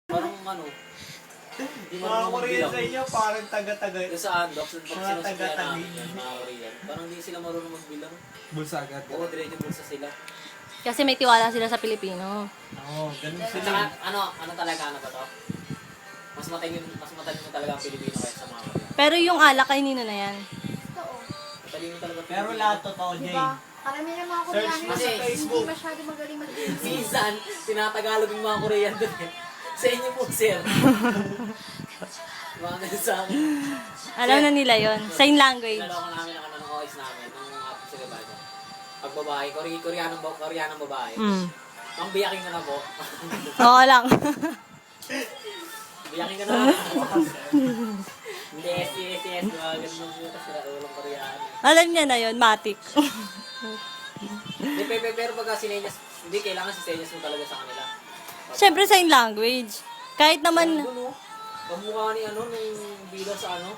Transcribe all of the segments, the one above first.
Parang ano, hindi Mga marunong Korean magbilang. sa inyo, parang taga-taga. Yung sa Andox, pag Mga sinusuklian taga-taga. namin yan, mga Korean, parang hindi sila marunong magbilang. Bulsa agad. Oo, diretso bulsa sila. Kasi may tiwala sila sa Pilipino. Oo, ganun At sila. saka, ano talaga, ano ba to? Mas matalino talaga ang Pilipino kaysa sa mga Korean. Pero yung alak ay nino na yan. Totoo. Matalino talaga ang Pero Pilipino. lahat totoo, Jay. Diba? Karamihan ng mga Search Koreano mo sa hindi Facebook. masyado magaling mag-English. Minsan, tinatagalog yung mga Korean doon eh. Sa inyo po, sir. Mga ganun sa akin. Alam na nila yon. Sign language. Naloko namin ang ng OS namin, nung ating sa Gabaga. Pag babae, Koreanong babae. Mm. Ang biyakin ka na po. Oo lang. Biyakin ka na. Hindi, yes. Mga ganun yung kasi ulang Koreano. Alam niya na yon, Matic. Hindi, pero pagka sinenyas, hindi kailangan sinenyas mo talaga sa kanila. Siyempre sign language. Kahit naman, Ano, kamukha ni nung bila sa ano.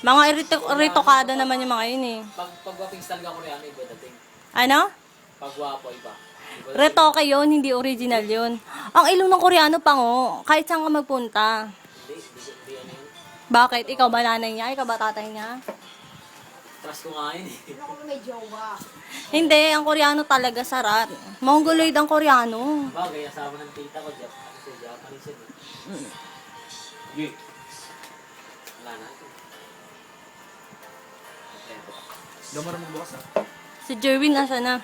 mga retokada naman yung mga yun eh. Pagwapings talaga Koreano, iba dating. Ano? Pagwapo, iba. Retoke yun, hindi original yun. Ang ilong ng Koreano pango, kahit saan ka magpunta. Hindi ano yun. Bakit? Ikaw ba nanay niya? Ikaw ba tatay niya? Trust ko nga yun eh. Ano kung may jowa? Hindi, ang Koreano talaga sarat. Mongoloid ang Koreano. Bagay, asawa ng tita ko, Japanese yun eh. Jay. Wala na ito. Gamar mo bukas ah. Si Jerwin nasa na?